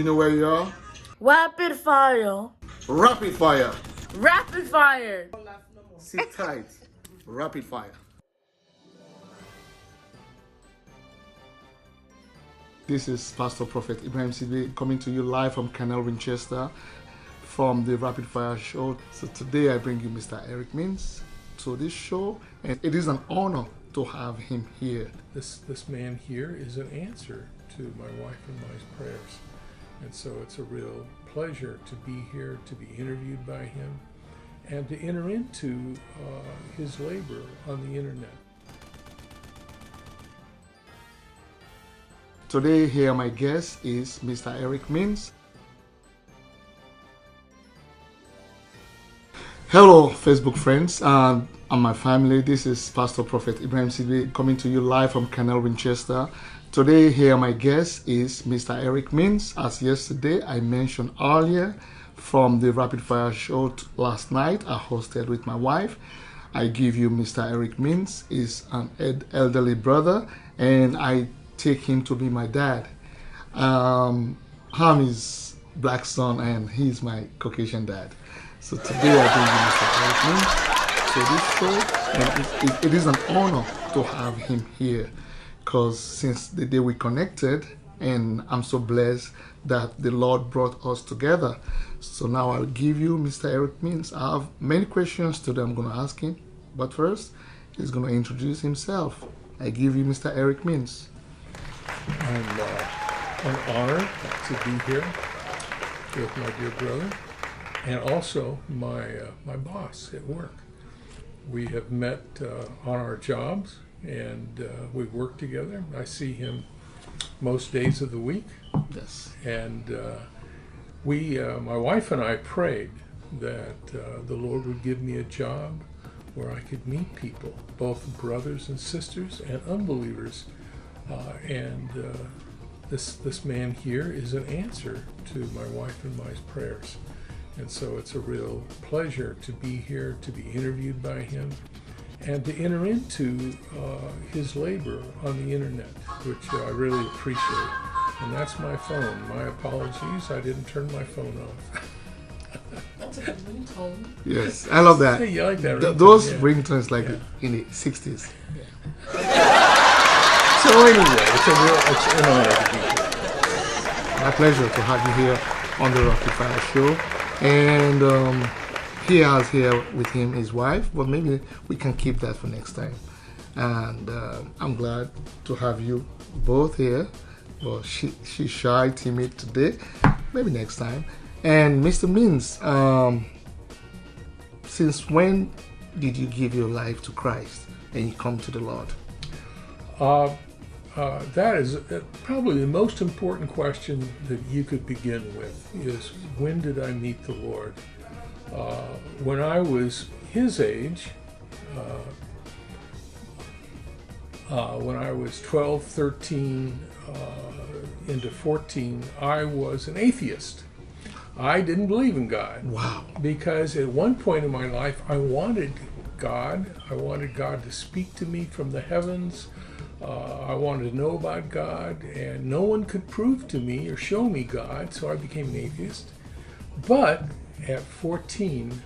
You know where you are? Rapid fire. Rapid fire. Rapid fire. Sit tight. Rapid fire. This is Pastor Prophet Ibrahim Sidibay coming to you live from Canal Winchester from the Rapid Fire Show. So today I bring you Mr. Eric Means to this show, and it is an honor to have him here. This man here is an answer to my wife and my prayers. And so it's a real pleasure to be here, to be interviewed by him, and to enter into his labor on the internet. Today here my guest is Mr. Eric Means. Hello Facebook friends and my family. This is Pastor Prophet Ibrahim Sidibay coming to you live from Canal Winchester. Today here my guest is Mr. Eric Means. As yesterday I mentioned earlier from the Rapid Fire Show last night I hosted with my wife. I give you Mr. Eric Means. He's an elderly brother and I take him to be my dad. I'm his black son and he's my Caucasian dad. So today I bring you Mr. Eric Means to this show, and it is an honor to have him here because since the day we connected, and I'm so blessed that the Lord brought us together. So now I'll give you Mr. Eric Means. I have many questions today I'm going to ask him, but first he's going to introduce himself. I give you Mr. Eric Means. I'm honored to be here with my dear brother and also my boss at work. We have met on our jobs and we've worked together. I see him most days of the week. Yes. And my wife and I prayed that the Lord would give me a job where I could meet people, both brothers and sisters and unbelievers. This man here is an answer to my wife and my prayers. And so it's a real pleasure to be here, to be interviewed by him, and to enter into his labor on the internet, which I really appreciate. And that's my phone. My apologies, I didn't turn my phone off. That's a good ringtone. Yes, I love that. You like that ringtone? Those Yeah. ringtones like in the 60s. So anyway, it's an honor to be here. My pleasure to have you here on the Rapid Fire Show. And he has here with him his wife, but maybe we can keep that for next time. And I'm glad to have you both here. Well, she's shy, timid today. Maybe next time. And Mr. Means, since when did you give your life to Christ and you come to the Lord? That is probably the most important question that you could begin with is, when did I meet the Lord? When I was his age, when I was 12, 13, into 14, I was an atheist. I didn't believe in God. Wow. Because at one point in my life, I wanted God. I wanted God to speak to me from the heavens. I wanted to know about God, and no one could prove to me or show me God, so I became an atheist. But at 14,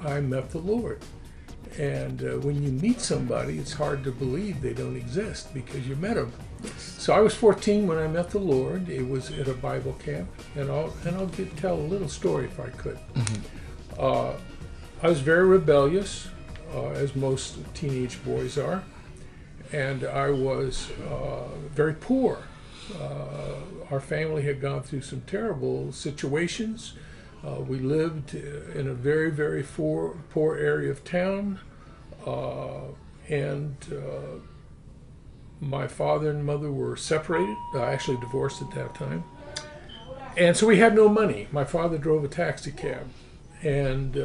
I met the Lord. And when you meet somebody, it's hard to believe they don't exist because you met them. So I was 14 when I met the Lord. It was at a Bible camp, and I'll tell a little story if I could. Mm-hmm. I was very rebellious, as most teenage boys are. And I was very poor. Our family had gone through some terrible situations. We lived in a very, very poor area of town. And my father and mother were separated, actually divorced at that time. And so we had no money. My father drove a taxi cab. And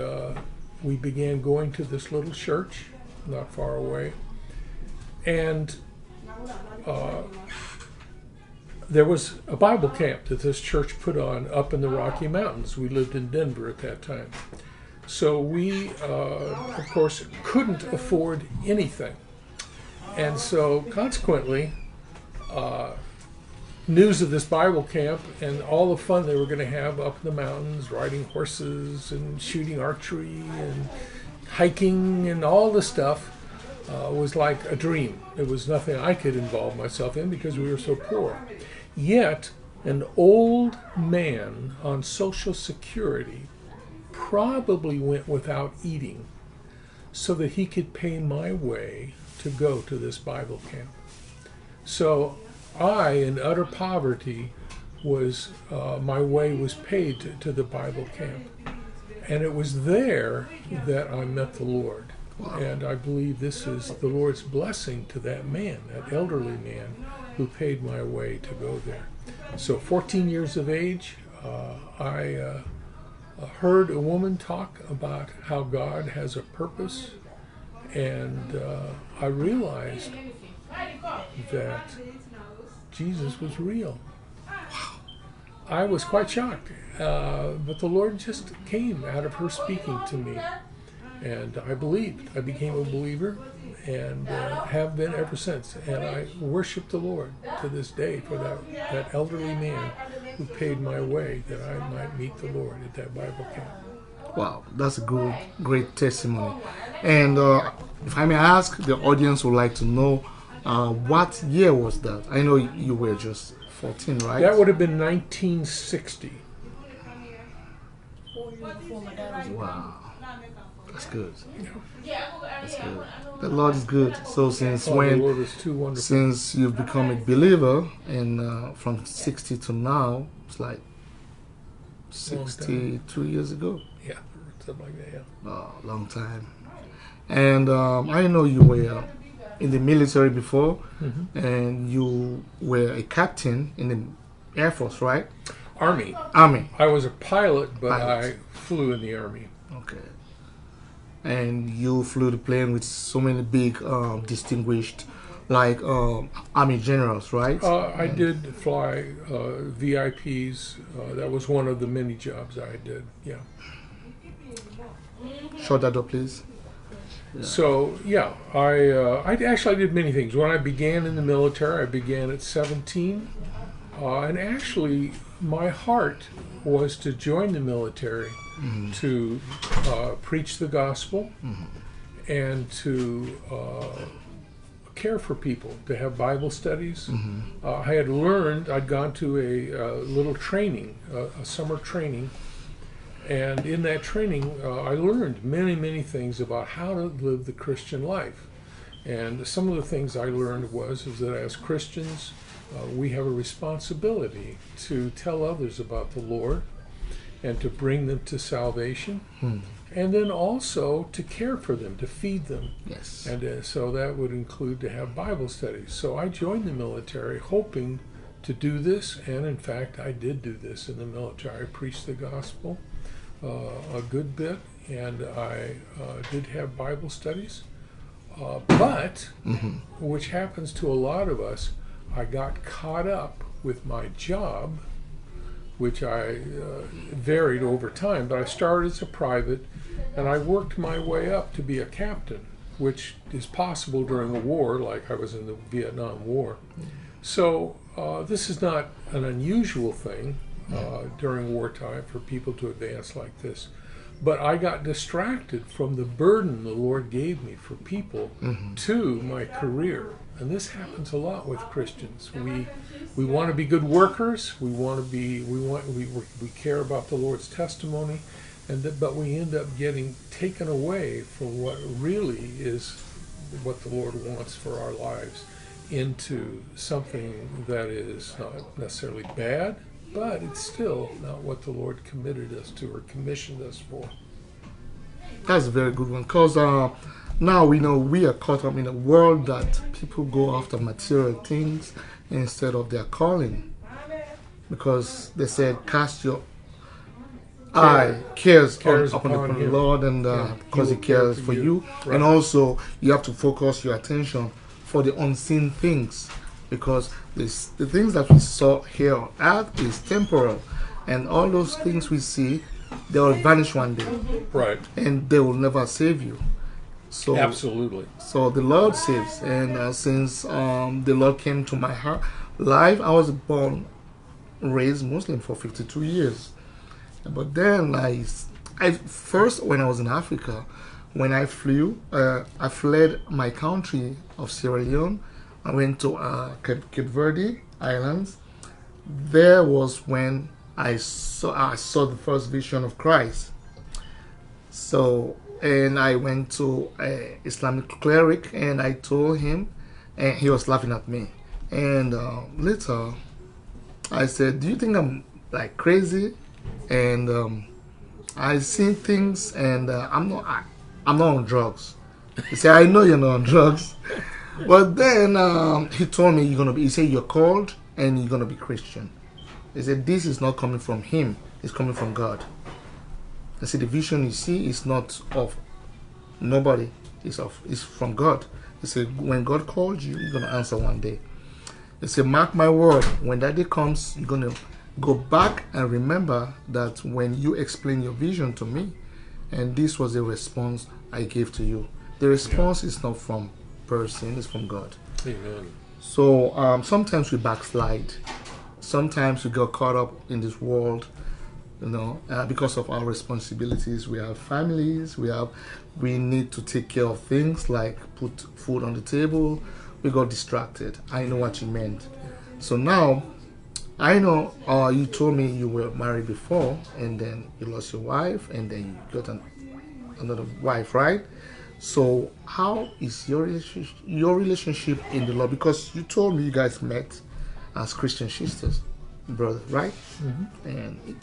we began going to this little church not far away. And there was a Bible camp that this church put on up in the Rocky Mountains. We lived in Denver at that time. So we, of course, couldn't afford anything. And so consequently, news of this Bible camp and all the fun they were going to have up in the mountains, riding horses and shooting archery and hiking and all the stuff, was like a dream. It was nothing I could involve myself in because we were so poor. Yet, an old man on Social Security probably went without eating so that he could pay my way to go to this Bible camp. So I, in utter poverty, was my way was paid to the Bible camp. And it was there that I met the Lord. And I believe this is the Lord's blessing to that man, that elderly man who paid my way to go there. So 14 years of age, I heard a woman talk about how God has a purpose, and I realized that Jesus was real. I was quite shocked, but the Lord just came out of her speaking to me, and I believed. I became a believer, and have been ever since. And I worship the Lord to this day for that elderly man who paid my way that I might meet the Lord at that Bible camp. Wow, that's a great testimony. And if I may ask, the audience would like to know what year was that? I know you were just 14, right? That would have been 1960. 4 years before my dad was born. Wow, that's good. That's good. The Lord is good. So since The when? Lord is too wonderful. Since you've become a believer, and from 60 to now, it's like 62 years ago. Yeah, something like that, yeah. Oh, long time. And I know you were in the military before, and you were a captain in the Air Force, right? Army. Army. I was a pilot, but Pilot. I flew in the Army. Okay. And you flew the plane with so many big, distinguished, like Army generals, right? I did fly VIPs. That was one of the many jobs I did, yeah. Shut that door, please. So, yeah, I actually did many things. When I began in the military, I began at 17. And actually, my heart was to join the military to preach the gospel and to care for people, to have Bible studies. I had learned, I'd gone to a little training, a summer training, and in that training I learned many things about how to live the Christian life. And some of the things I learned is that as Christians, we have a responsibility to tell others about the Lord and to bring them to salvation, and then also to care for them, to feed them. Yes. And so that would include to have Bible studies. So I joined the military hoping to do this, and in fact I did do this in the military. I preached the gospel a good bit, and I did have Bible studies. But, which happens to a lot of us, I got caught up with my job, which I varied over time. But I started as a private, and I worked my way up to be a captain, which is possible during a war, like I was in the Vietnam War. So this is not an unusual thing during wartime for people to advance like this. But I got distracted from the burden the Lord gave me for people to my career. And this happens a lot with Christians. We want to be good workers. We care about the Lord's testimony, but we end up getting taken away from what really is what the Lord wants for our lives into something that is not necessarily bad, but it's still not what the Lord committed us to or commissioned us for. That's a very good one, because now we know we are caught up in a world that people go after material things instead of their calling, because they said cast your cares upon the Lord, and because He cares for you. Right. And also you have to focus your attention for the unseen things, because the things that we saw here on earth is temporal, and all those things we see, they will vanish one day, Right. and they will never save you. So Absolutely. so the Lord saves, and since the Lord came to my heart, life, I was born raised Muslim for 52 years. But then I first when I was in Africa, when I fled my country of Sierra Leone. I went to Cape Verde Islands. There was when I saw the first vision of Christ. So and I went to a Islamic cleric and I told him, and he was laughing at me. And later I said, "Do you think I'm like crazy?" And I seen things, and I'm not on drugs. He said, "I know you're not on drugs." But then he told me, "You're gonna be." He said, "You're called, and you're gonna be Christian." He said, "This is not coming from him; it's coming from God." I said, "The vision you see is not of nobody; it's from God." He said, "When God called you, you're gonna answer one day." He said, "Mark my word, when that day comes, you're going to go back and remember that when you explain your vision to me, and this was the response I gave to you. The response is not from person, it's from God." Amen. So sometimes we backslide. Sometimes we get caught up in this world, because of our responsibilities. We have families, we need to take care of things like put food on the table. We got distracted. I know what you meant. So now, I know you told me you were married before, and then you lost your wife, and then you got another wife, right? So how is your relationship in the Lord? Because you told me you guys met as Christian sisters, brother, right? Mm-hmm. And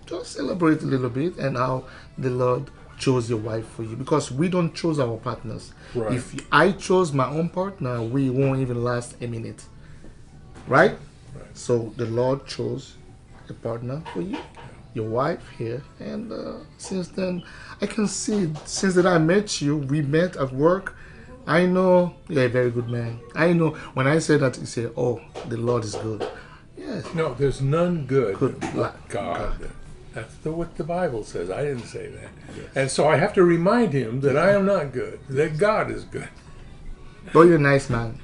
just elaborate a little bit and how the Lord chose your wife for you, because we don't choose our partners. Right. If I chose my own partner, we won't even last a minute, right? So the Lord chose a partner for you, your wife here, and since then I can see, since that I met you, we met at work. I know you're a very good man. I know when I say that, you say, "Oh, the Lord is good." Yes. No, there's none good Good like God. That's what the Bible says. I didn't say that. Yes. And so I have to remind him that I am not good, that God is good. But you're a nice man.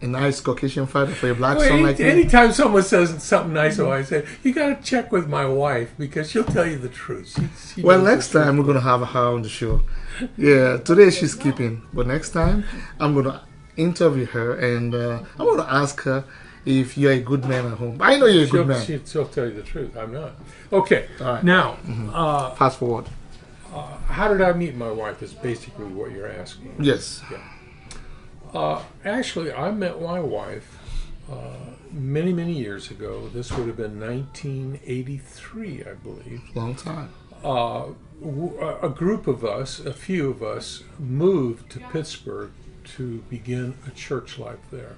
A nice Caucasian father for a black son like me. Anytime someone says something nice, I say, "You got to check with my wife because she'll tell you the truth." She Well, next time we're going to have her on the show. Yeah, today she's skipping. But next time I'm going to interview her, and I'm going to ask her if you're a good man at home. I know you're a good man. She'll tell you the truth. I'm not. Okay, all right. Now, fast forward. How did I meet my wife is basically what you're asking. Yes. Yeah. Actually, I met my wife many, many years ago. This would have been 1983, I believe. Long time. A group of us, a few of us, moved to Pittsburgh to begin a church life there.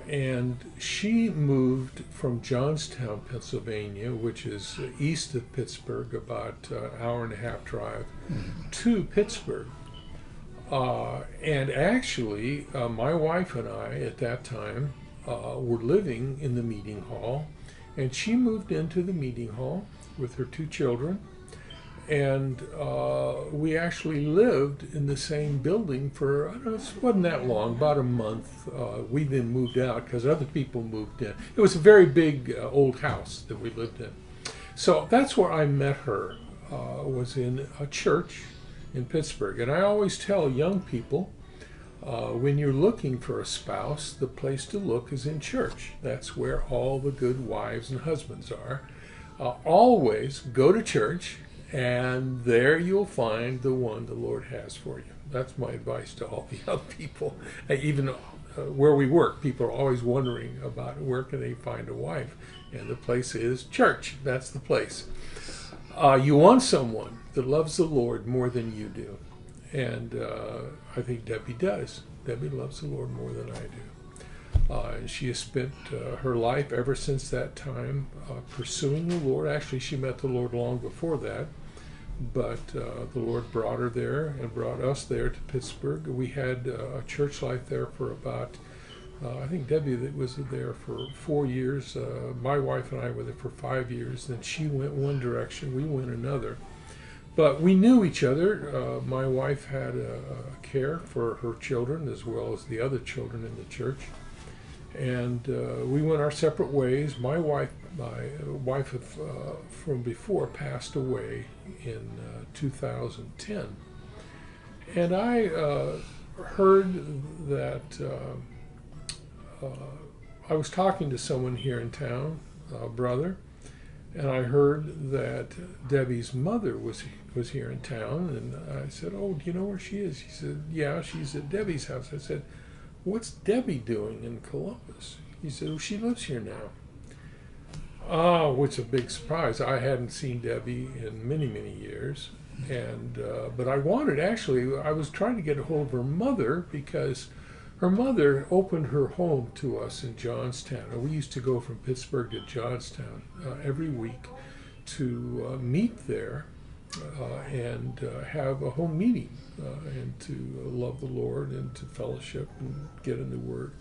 And she moved from Johnstown, Pennsylvania, which is east of Pittsburgh, about an hour and a half drive, to Pittsburgh. And actually, my wife and I, at that time, were living in the meeting hall, and she moved into the meeting hall with her two children. And we actually lived in the same building for, I don't know, it wasn't that long, about a month. We then moved out because other people moved in. It was a very big old house that we lived in. So that's where I met her, was in a church in Pittsburgh. And I always tell young people, when you're looking for a spouse, the place to look is in church. That's where all the good wives and husbands are. Always go to church, and there you'll find the one the Lord has for you. That's my advice to all the young people. Even where we work, people are always wondering about where can they find a wife. And the place is church. That's the place. You want someone that loves the Lord more than you do. And I think Debbie does. Debbie loves the Lord more than I do. And she has spent her life ever since that time pursuing the Lord. Actually, she met the Lord long before that. But the Lord brought her there and brought us there to Pittsburgh. We had a church life there for about, I think Debbie was there for 4 years. My wife and I were there for 5 years. Then she went one direction, we went another. But we knew each other. My wife had a care for her children as well as the other children in the church. And we went our separate ways. My wife from before passed away in 2010. And I heard that I was talking to someone here in town, a brother, and I heard that Debbie's mother was here in town, and I said, "Oh, do you know where she is?" He said, "Yeah, she's at Debbie's house." I said, "What's Debbie doing in Columbus?" He said, "Well, she lives here now." Oh, which a big surprise. I hadn't seen Debbie in many, many years. And but I was trying to get a hold of her mother because her mother opened her home to us in Johnstown. And we used to go from Pittsburgh to Johnstown every week to meet there and have a home meeting and to love the Lord and to fellowship and get in the Word.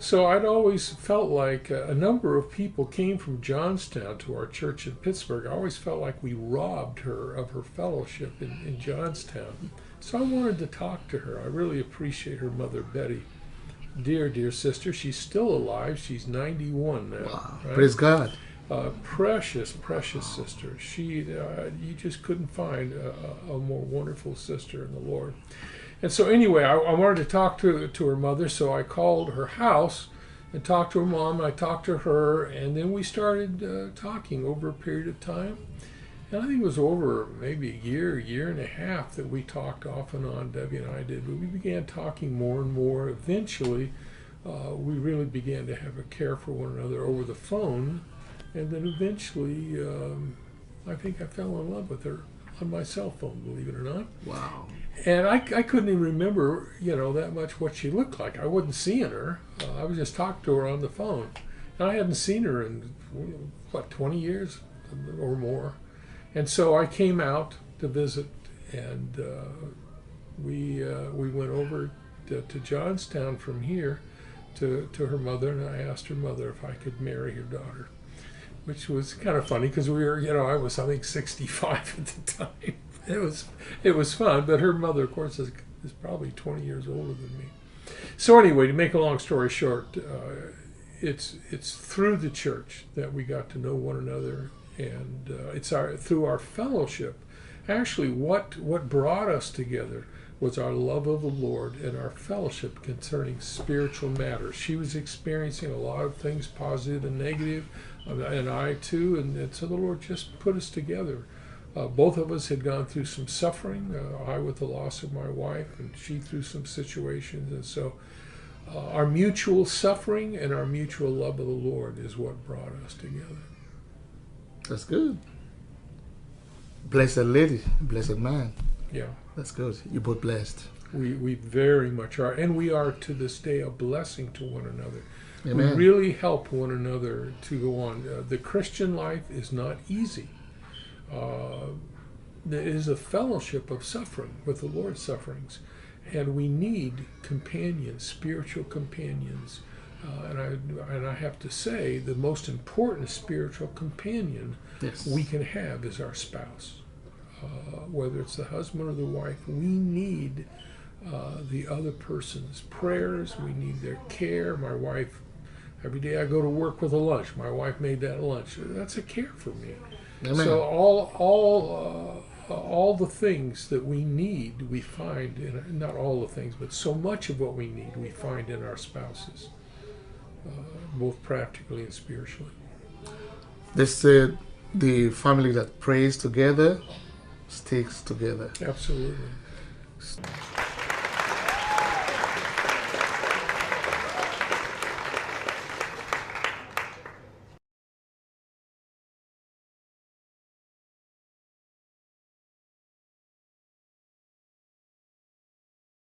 So I'd always felt like a number of people came from Johnstown to our church in Pittsburgh. I always felt like we robbed her of her fellowship in Johnstown. So I wanted to talk to her. I really appreciate her mother, Betty. Dear, dear sister. She's still alive. She's 91 now. Wow. Right? Praise God. Precious, precious sister. You just couldn't find a more wonderful sister in the Lord. And so anyway, I wanted to talk to her mother, so I called her house and talked to her mom. I talked to her, and then we started talking over a period of time. And I think it was over maybe a year and a half that we talked off and on, Debbie and I did. But we began talking more and more. Eventually, we really began to have a care for one another over the phone. And then eventually, I think I fell in love with her on my cell phone, believe it or not. Wow. And I couldn't even remember, that much what she looked like. I wasn't seeing her. I was just talking to her on the phone. And I hadn't seen her in, 20 years or more. And so I came out to visit, and we went over to Johnstown from here to her mother, and I asked her mother if I could marry her daughter, which was kind of funny because we were, I was, I think, 65 at the time. It was fun, but her mother, of course, is probably 20 years older than me. So anyway, to make a long story short, it's through the church that we got to know one another, and it's through our fellowship. Actually, what brought us together was our love of the Lord and our fellowship concerning spiritual matters. She was experiencing a lot of things, positive and negative, and I too, and so the Lord just put us together. Both of us had gone through some suffering, I with the loss of my wife, and she through some situations. And so our mutual suffering and our mutual love of the Lord is what brought us together. That's good. Blessed lady, blessed man. Yeah. That's good. You're both blessed. We very much are. And we are to this day a blessing to one another. Amen. We really help one another to go on. The Christian life is not easy. There is a fellowship of suffering with the Lord's sufferings, and we need companions, spiritual companions. And I have to say, the most important spiritual companion we can have is our spouse. Whether it's the husband or the wife, we need the other person's prayers. We need their care. My wife, every day I go to work with a lunch. My wife made that lunch. That's a care for me. Amen. So all the things that we need, we find in, not all the things, but so much of what we need, we find in our spouses, both practically and spiritually. They said the family that prays together sticks together. Absolutely.